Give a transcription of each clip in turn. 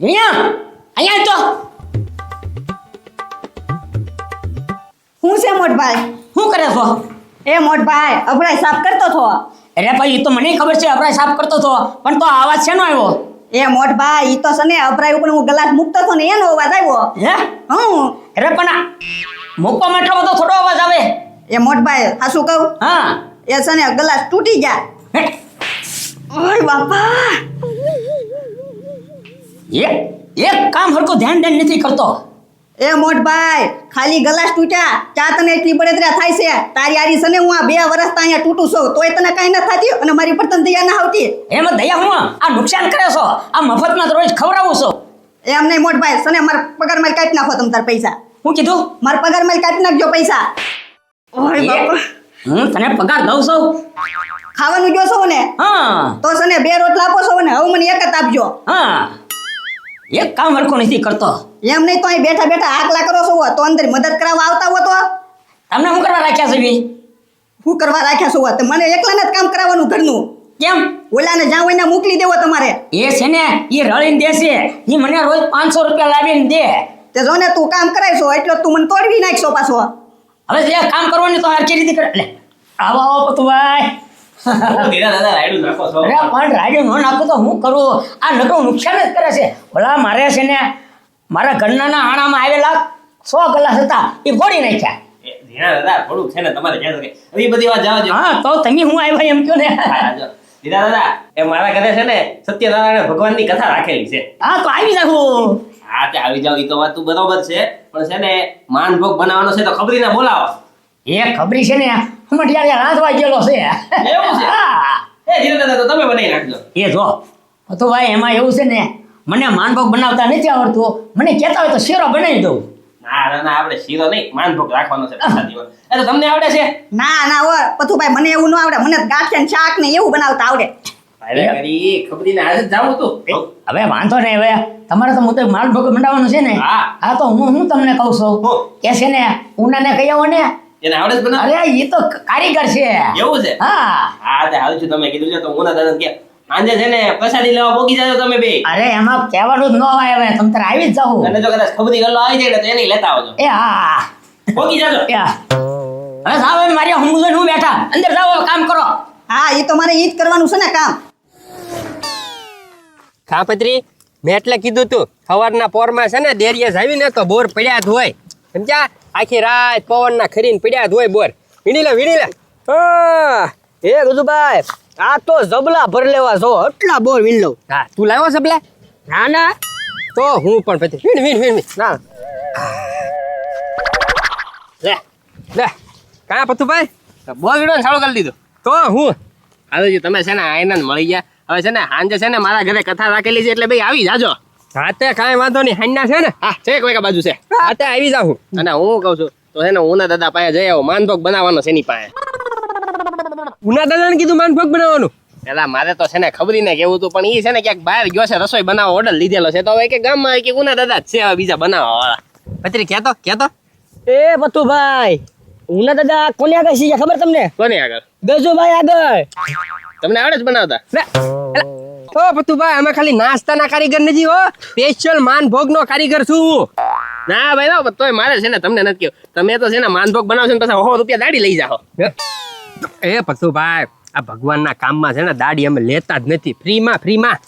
અહીંયા તો હું છે મોટભાઈ? શું કરે છો? એ મોટભાઈ અભડાઈ સાફ કરતો છો? અરે ભાઈ એ તો મને ખબર છે અભરાય સાફ કરતો હતો, પણ તો આ અવાજ શેનો આવ્યો? એ મોટભાઈ ઈ તો છે ને અભડાઈ ઉપર હું ગ્લાસ મૂકતો હતો ને એનો અવાજ આવ્યો. હે? અરે પણ આ મૂકવામાં એટલો બધો થોડો અવાજ આવે? એ મોટભાઈ આ શું કહું? હા એ છે ને ગ્લાસ તૂટી ગયા. હે? ઓય બાપા, એક કામ હરકો ધ્યાન નથી કરતો. એ મોટભાઈ ખાલી ગ્લાસ તૂટ્યા ચા તને એટલી બળતરા થાય છે? તારી આરી છે ને હું આ 2 વર્ષ અહીંયા તૂટું છું તોય તને કાંઈ ન થતી અને મારી પર તને દયા ના આવતી. એમાં દયા હું આ નુકસાન કરે છો? આ મફતમાં તો રોજ ખવડાવું છો. એમ નહીં મોટભાઈ, છે ને મારા પગારમાં કાઢી નાખો તમે તાર પૈસા. હું કીધું? મારા પગારમાં કાઢી નાખજો પૈસા. ઓય બાપા, હું તને પગાર દઉં છું. ખાવાનું જો છો ને હા તો છે ને 2 રોટલા આપો છો ને હવે મને એક જ આપજો. હા એક કામ હરકો નથી કરતો. એમ નહીં તો અહીં બેઠા બેઠા આકલા કરો છો તો અંદર મદદ કરાવવા આવતા હો તો તમને શું કરવા રાખ્યા છે બી? શું કરવા રાખ્યા છો? તો મને એકલાને જ કામ કરાવવાનું ઘરનું. કેમ? ઓલાને જ્યાં હોય ને મોકલી દેવો તમારે. એ છે ને એ રળીને દેશે. એ મને રોજ 500 રૂપિયા લાવીને દે. તે જો ને તું કામ કરાવશો એટલે તું મને તોડવી નાખશો પાછો. હવે જે કામ કરવાની તો હરખી રીતે કરે. લે આવો આવો પતુભાઈ. દાદા રાયડું નાખો છો. અરે પણ રાડ્યો ન નાખું તો હું કરું? આ નકરું નુકસાન જ કરે છે. ભલા મારે છે ને મારા ઘરના આણામાં આવેલા 100 ગ્લાસ હતા એ ફોડી નાખ્યા. દાદા થોડુંક છે ને તમારે ક્યાં શકે એ બધી વાત જવા દો. હા તો તમે હું આવ્યા એમ કહો ને. દીદા દાદા એ મારા ઘરે છે ને સત્યનારાયણ ભગવાનની કથા રાખેલી છે. હા તો આવી જાઉં. હા તે આવી જાવ એ તો વાત બરોબર છે, પણ છે ને માનભોગ બનાવવાનો છે તો ખબરીને બોલાવો. એ ખબરી છે ને મટિયારે રાંધવા ગયેલો છે. એવું છે? હા એ દીદા દાદા તો તમે બનાવી નાખજો. એ જો પતુભાઈ એમાં એવું છે ને મને માનભોગ બનાવતા નથી આવડતું. મને કહેતા હોય તો શેરો બનાવી દઉં. ના ના ના આપણે શીરો નહીં માનભોગ રાખવાનો છે પાછા દિવસ. એ તો તમને આવડે છે? ના ના ઓ પથુભાઈ મને એવું ન આવડે. મને ગાંઠિયા ને શાક ને એવું બનાવતા આવડે. અરે કરી ખબરીને આજે જ જાવું તું. હવે વાંધો નહીં. હવે તમારે તો મુદ્દે માનભોગ બનાવવાનું છે ને. હા. હા તો હું તમને કહું છું હું? કે છે ને ઉનાને કહી આવો ને. એને આવડે જ બનાવ? અરે એ તો કારીગર છે. એવું છે? હા હા તે આવજો તમે કીધું છે તો હું ના દાદા કે સાંજે છે ને પ્રસાદી લેવા પોગી જાજો તમે બે. અરે એમાં કહેવાનું જ ન હોય. હવે તમે તારે આવી જ જાઓ. અને જો કદાચ ખબરી ગલ્લો આવી જાય ને તો એને લેતા આવજો. એ હા પોગી જાજો. એ હા. હવે સાવ મારી હું જોઈને હું બેઠા અંદર જાઓ કામ કરો. હા એ તો મારે ઈ જ કરવાનું છે ને કામ. ખાપત્રી મેં એટલે કીધું તું સવારના પોરમાં છે ને ડેરિયસ આવીને તો બોર પડ્યા જ હોય સમજ્યા. આખી રાત પવનના ખરીને પડ્યા જ હોય બોર. વીણી લે. હા એ ગજુભાઈ આ તો જબલા ભર લેવા છો એટલા બોર વીણ લઉં. હા તું લાવ્યો સબલા? ના ના તો હું પણ પછી વીણ ના લે કાં પતુભાઈ બોલ વિડો ચાલુ કરી દીધો. તો હું હવે જો તમે છે ને આયનન મળી ગયા. હવે છે ને સાંજે છે ને મારા ઘરે કથા રાખેલી છે એટલે ભાઈ આવી જાજો. હાતે કાંઈ વાંધો નહીં. હાંજના છે ને હા છે કોઈ બાજુ છે. હાતે આવી જાઉં. અને હું કહું છું તો છે ને હું ના દાદા પાસે જઈ આવો માનભોગ બનાવવાનો છે એની પાસે. ઉના દાદાને કીધું માનભોગ બનાવવાનું. પેલા મારે તો છે ને ખબરીને કેવું હતું પણ એ છે ને ક્યાંક બહાર ગયો છે રસોઈ બનાવવા ઓર્ડર લીધેલો છે તો હવે કે ગામમાં કે ઉના દાદા જ છે હવે બીજા બનાવવા વાળા. પત્રી કહેતો એ પતુભાઈ ઉના દાદા કોને આગળ છે ખબર તમને? કોને આગળ? ગજુભાઈ આગળ. તમને આવડે જ બનાવતા? ઓ પતુભાઈ અમે ખાલી નાસ્તાના કારીગર નથી હો, સ્પેશિયલ માનભોગનો કારીગર છું. ના ભાઈ ના તોય મારે છે ને તમને નથી કહ્યું. તમે તો છે ને માનભોગ બનાવશો ને પછી 100 રૂપિયા દાડી લઈ જાઓ. એ પતુભાઈ આ ભગવાનના કામમાં છે ને દાડી અમે લેતા જ નથી. ફ્રીમાં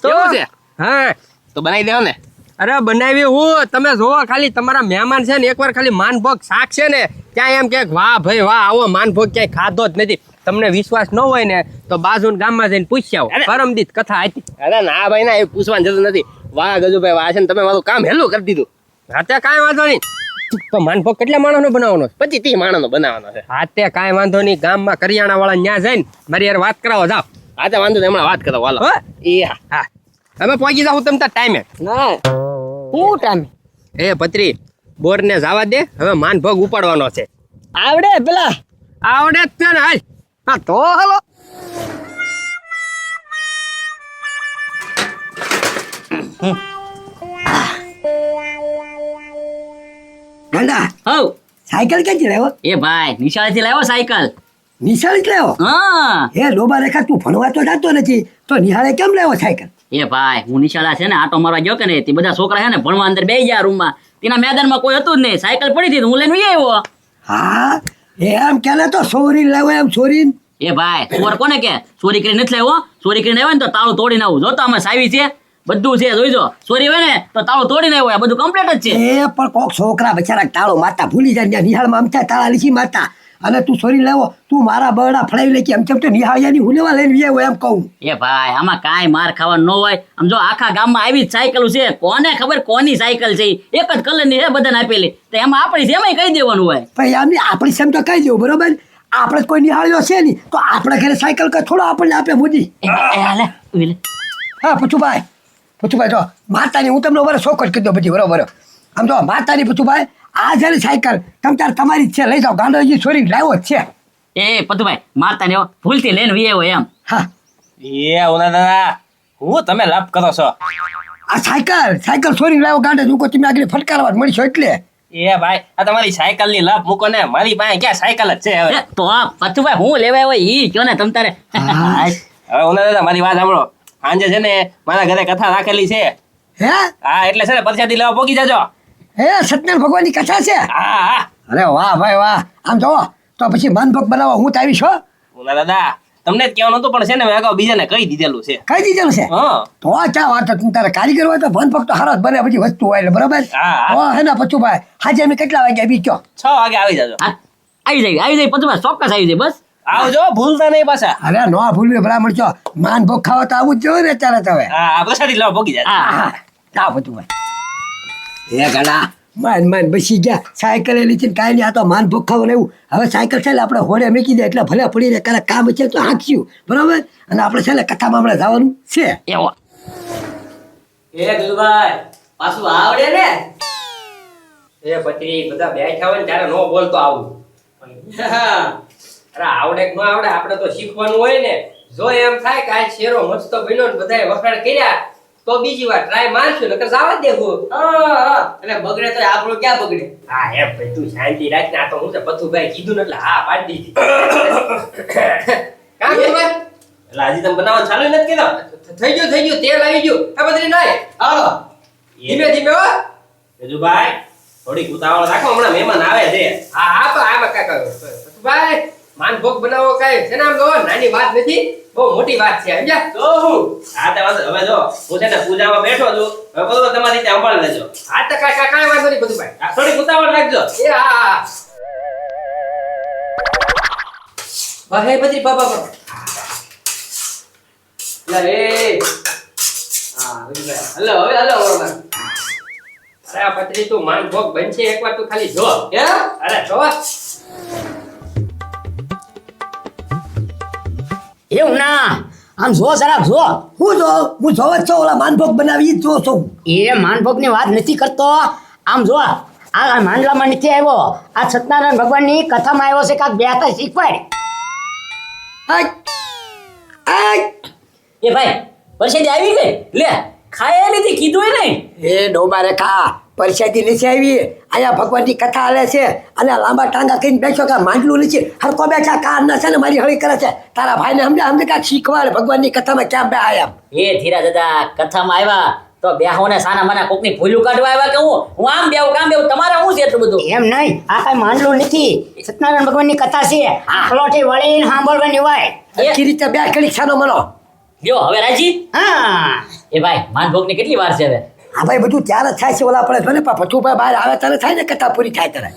કેવું છે? હા તો બનાવી દેવો ને. અરે બનાવી હું તમે જોવો ખાલી તમારા મહેમાન છે ને એકવાર ખાલી માનભોગ શાક છે ને ત્યાં એમ કે વાહ ભાઈ વાહ આવો માનભોગ ક્યાંય ખાધો જ નથી. તમને વિશ્વાસ ન હોય ને તો બાજુના ગામમાં જઈને પૂછી આવો. પરમદીત કથા હતી. અરે ના ભાઈ ના એ પૂછવાની જરૂર નથી. વાહ ગજુભાઈ વાહ છે ને તમે મારું કામ હેલું કરી દીધું. હાતે કાંઈ વાંધો નહીં. તો માનભોગ કેટલા માણસનો બનાવવાનો? 25-30 માણસનો બનાવવાનો છે. હાતે કાંઈ વાંધો નહીં. ગામમાં કરિયાણા વાળા ત્યાં જઈને મારી યાર વાત કરાવો જાઓ. હા તો વાંધો નહીં હમણાં વાત કરો હાલો. હો એ હા અમે પહોંચી જાઉં તમે ટાઈમે. ના હું ટાઈમ એ પત્રી બોરને જવા દે. હવે માનભોગ ઉપાડવાનો છે. આવડે પેલા આવડે જ છે ને હાલ. હા તો હાલો. ગાંડા હવ સાયકલ ક્યાંથી લાવ્યો? એ ભાઈ નિશાળેથી લાવ્યો સાયકલ. નિશાળ જ લાવ્યો? હા હે લોબા રેખા તું ભણવા તો જતો નથી તો નિહાળે કેમ લાવ્યો સાયકલ? એ ભાઈ હું નિશાળા છે ને આટો મારવા ગયો કે ને તે બધા છોકરા છે ને ભણવા અંદર બેસી ગયા રૂમમાં તેના મેદાનમાં કોઈ હતું જ નહીં સાયકલ પડી હતી તો હું લઈને વહી આવ્યો હા એમ કે તો સોરી લાવો એમ સોરી એ ભાઈ ચોર કોને કે ચોરી કરીને નથી લાવ્યો ચોરી કરીને આવ્યો ને તો તાળું તોડીને આવું જો તો અમે સાવી છે બધું છે જોઈજો ચોરી હોય ને તો તાળું તોડીને આવ્યો આ બધું કમ્પ્લીટ જ છે એ પણ કોક છોકરા બચારા તાળો મારતા ભૂલી જાય ત્યાં નિહાળમાં અમથા તાળા લીસી મારતા અને તું સોરી લાવો તું મારા બરડા ફળાવી લે કે એમ કેમ તો નિહાળિયાની હું લેવા લઈને આવ્યો એમ કહું એ ભાઈ આમાં કાંઈ માર ખાવાનું ન હોય આમ જો આખા ગામમાં આવી જ સાયકલ છે કોને ખબર કોની સાયકલ છે એક જ કલરની છે બધાને આપેલી તો એમાં આપણી છે એમાંય કહી દેવાનું હોય ભાઈ આમની આપણી સેમ તો કહી દેવું બરોબર આપણે કોઈ નિહાળ્યો છે નહીં તો આપણે ઘરે સાયકલ કે થોડો આપણને આપે મોદી હા પૂછુભાઈ જો માતાની હું તમને બરાબર શોખ જ કરી દઉં બધી બરોબર આમ જો માતાની પૂછુભાઈ આ જ્યારે સાયકલ તમ તાર તમારી જ છે લઈ જાઓ ગાંડોજી છોરી લાવ્યો જ છે એ પતુભાઈ મારતા ને ભૂલથી લઈને વી આવ્યો એમ હા એ ઓલા દાદા હું તમે લાભ કરો છો આ સાયકલ છોરી લાવ્યો ગાંડો હું તમે આગળ ફટકારવા મળશો એટલે એ ભાઈ આ તમારી સાયકલ ની લાભ મૂકો ને મારી પાસે ક્યાં સાયકલ જ છે હવે એ તો પતુભાઈ હું લેવા આવ્યો ઈ કયો ને તમ તારે હવે ઓલા દાદા મારી વાત સાંભળો સાંજે છે ને મારા ઘરે કથા રાખેલી છે હે હા એટલે છે ને પ્રસાદી લેવા પોકી જાજો હે સત્યનારાયણ ભગવાનની કથા છે હા હા અરે વાહ ભાઈ વાહ આમ જોવો તો પછી માનભોગ બનાવવા હું તો આવીશ હો ઓલા દાદા તમને જ કહેવાનું હતું પણ છે ને મેં અગાઉ બીજાને કહી દીધેલું છે કઈ દીધેલું છે હા તો ચા વાત તું તારે કારીગર હોય તો માનભોગ તો હારો જ બને બધી વસ્તુ હોય એટલે બરાબર હા. હો હે ને પચું ભાઈ હાજે અમે કેટલા વાગ્યા બીજો 6 વાગે આવી જાજો હા, આવી જાય પતુભાઈ ચોક્કસ આવી જાય બસ આવજો ભૂલતા નહીં પાછા અરે નો ભૂલવી ભલામણ છો માનભોગ ખાવા તો આવું જ જોઈએ ને અત્યારે તો હવે હા પ્રસાદી લેવા પોકી જાજો હા હા જા પચું ભાઈ એ ગણા માન બસી ગયા સાયકલ એ લીધી કાંઈ નહીં આ તો માનભોગ ખાવાનું એવું હવે સાયકલ છે ને આપણે હોડે મૂકી દે એટલે ભલે પડીને કાલે કામ છે તો હાંકશું બરાબર અને આપણે છે ને કથામાં હમણાં જવાનું છે એવો એ દુલભાઈ પાછું આવડે ને એ પછી બધા બેઠા હોય ને ત્યારે નો બોલતો આવું અરે આવડે કે ન આવડે આપણે તો શીખવાનું હોય ને જો એમ થાય કે આ શેરો મસ્ત બન્યો ને બધાએ વખાણ કર્યા તો બીજી વાર ટ્રાય મારશું નકર જવા દેવું અને બગડે તો આપણું ક્યાં બગડે હા એમ ભાઈ તું શાંતિ રાખ ને આ તો હું છે પથુભાઈ કીધું ને એટલે હા પાડી દીધી કામ કરવા એટલે હજી તમે બનાવવાનું ચાલુ નથી કીધું થઈ ગયું તેલ આવી ગયું આ બધી નાય હાલો ધીમે ધીમે હો રાજુભાઈ થોડીક ઉતાવળ રાખો હમણાં મહેમાન આવે છે હા હા તો આમાં કાકા ભાઈ માનભોગ બનાવો કાંઈ છે ને આમ જો નાની વાત નથી બહુ મોટી વાત છે સમજ્યા તો હું હા તે વાંધો હવે જો હું છે ને પૂજામાં બેઠો છું હવે બધું તમારી રીતે સંભાળી લેજો આ તો કાંઈ વાંધો નહીં બધું ભાઈ આ થોડીક ઉતાવળ રાખજો એ હા ભાઈ બધી બાબા લે હા બધી ભાઈ હલો હવે અરે આ પત્રી તું માનભોગ બનશે એકવાર તું ખાલી જો હે અરે જો એવું ના આમ જો જરાક જો હું જોવ જ છો ઓલા માનભોગ બનાવી જ જો છું એ માનભોગની વાત નથી કરતો આમ જો આ માંડલામાં નથી આવ્યો આ સત્યનારાયણ ભગવાનની કથામાં આવ્યો છે કાંક બેહતા શીખવાડ એ ભાઈ પરસેદી આવી ગઈ લે ખાય નથી કીધું નહીં એ ડોબા રેખા પરસાદી નથી આવી અહીંયા ભગવાનની કથા હાલે છે અને લાંબા ટાંગા કહીને બેઠો કે માંડલું નથી હરકો બેઠા કાર ના છે ને મારી હળી કરે છે તારા ભાઈને સમજે કાંઈક શીખવાડ ભગવાનની કથામાં ક્યાં બે આયા એ ધીરા દાદા કથામાં આવ્યા તો બેહોને સાના માના કોકની ભૂલું કાઢવા આવ્યા કે હું આમ બેહું કામ બેહું તમારે શું છે એટલું બધું એમ નહીં આ કાંઈ માંડલું નથી સત્યનારાયણ ભગવાનની કથા છે આ પલોઠી વળીને સાંભળવાની હોય આખી રીતે બે કડીક છાનો મનો લ્યો હવે રાજી હા એ ભાઈ માનભોગની કેટલી વાર છે હવે હા ભાઈ બધું ત્યારે જ થાય છે ઓલા પડે ને પછું ભાઈ બહાર આવે ત્યારે થાય ને કથા પૂરી થાય ત્યારે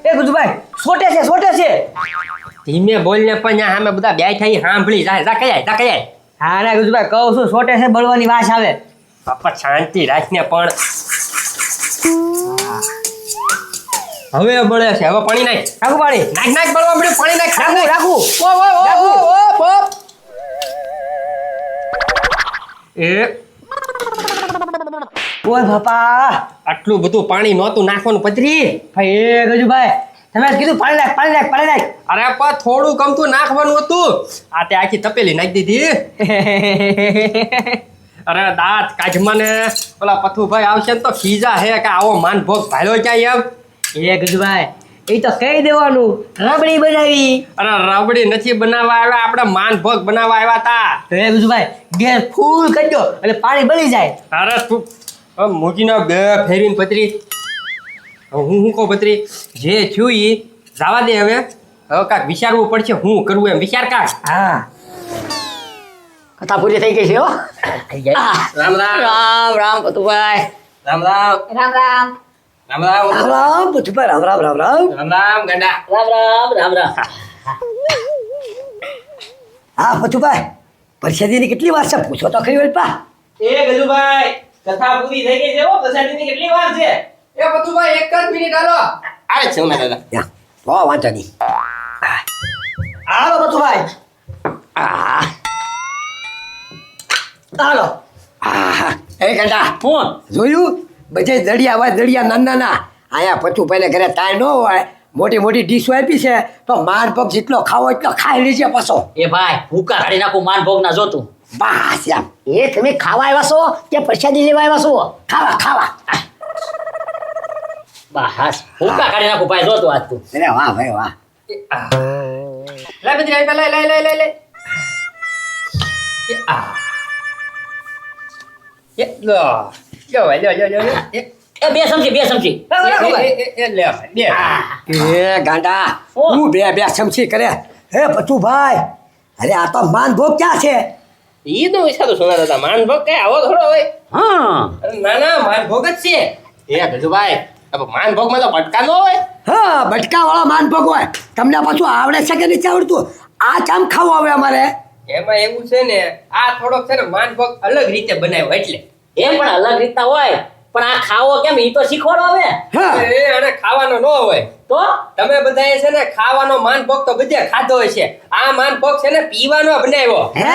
એ ગુજુભાઈ સોટે છે ધીમે બોલને પણ અહીંયા સામે બધા બેઠા ઈ સાંભળી જાય જા કયાય હા ના ગુજુભાઈ કહું છું સોટે છે બળવાની વાસ આવે બાપા શાંતિ રાખને પણ હવે બળે છે હવે પાણી નાખ રાખું પાણી નાખ બળવા મળ્યું પાણી નાખ રાખું એ ઓય બાપા આટલું બધું પાણી નહોતું નાખવાનું પતરી ભાઈ એ ગજુભાઈ તમે કીધું પાણી નાખ અરે પણ થોડું કમતું નાખવાનું હતું આ તે આખી તપેલી નાખી દીધી અરે દાંત કાઢમાં ને ઓલા પથુભાઈ આવશે ને તો ખીજા હે કે આવો માનભોગ ભાલ્યો ક્યાં એમ એ ગજુભાઈ એ તો કહી દેવાનું રબડી બનાવી. અરે રબડી નથી બનાવવા આવ્યા, આપણે માનભોગ બનાવવા આવ્યા તા. હે ગુજુભાઈ ગેસ ફૂલ કરજો એટલે પાણી બળી જાય. અરે તું મૂકીને બે ફેરીને પતરી. હવે હું કહું પતરી, જે થયું ઈ જવા દે. હવે કાંઈક વિચારવું પડશે, હું કરવું એમ વિચાર કાઢ. હા કથા પૂરી થઈ ગઈ છે હો રામ રામ રામ રામ પતુભાઈ. રામ રામ રામ રામ. રામ રામ રામ રામ પથુભાઈ, રામ રામ રામ રામ. રામ રામ ગંડા. રામ રામ રામ રામ. હા પથુભાઈ, પરસાદીની કેટલી વાર છે પૂછો તો ખરી વળપા. એ ગજુભાઈ કથા પૂરી થઈ ગઈ છે હો પ્રસાદીની કેટલી વાર છે એ પતુભાઈ એક જ મિનિટ હાલો. આવે છે ઉના દાદા યા, બહુ વાંધો નહીં. હાલો પતુભાઈ. હાલો. આહા, એ ગંડા હું જોયું બધે દળિયા હોય, દળિયા નાના નાના. અહીંયા પથુભાઈને ઘરે તાય ન હોય, મોટી મોટી ડીશો આપી છે તો માનભોગ જેટલો ખાવો એટલો ખાઈ લેજે પાછો. એ ભાઈ ભૂકા કાઢી નાખું માન ભોગ ના જોતું. બસ એમ. એ તમે ખાવા આવ્યા છો કે પ્રસાદી લેવા આવ્યા છો? ખાવા ખાવા. બસ ભૂકા કાઢી નાખું ભાઈ જોતું આજ તું. અરે વાહ ભાઈ વાહ. લે બધી આવી લે લે લે લે લે. એ આ એ લો લો લો લો લો એ એ બે સમજી બે સમજી. એ લે બે. એ ગાંડા ઓ. હું બે બે ચમચી કરે. હે પથુભાઈ, અરે આ તો માનભોગ ક્યાં છે? ઈ તો વિચારું સોના દાદા માનભોગ કઈ આવો થોડો હોય હા અરે ના ના માનભોગ જ છે એ ગજુભાઈ માનભોગમાં તો ભટકા ન હોય હા, બટકા વાળો માનભોગ હોય. તમને પાછું આવડે છે કે નથી આવડતું? આ ચામ ખાવું આવે અમારે. એમાં એવું છે ને, આ થોડોક છે ને માનભોગ અલગ રીતે બનાવ્યો એટલે. એ પણ અલગ રીતના હોય પણ આ ખાવો કેમ ઈ તો શીખવાડો હવે. હા એ આને ખાવાનો ન હોય. તો તમે બધાએ છે ને ખાવાનો માનભોગ તો બધે ખાધો હોય છે. આ માનભોગ છે ને પીવાનો બનાવ્યો. હે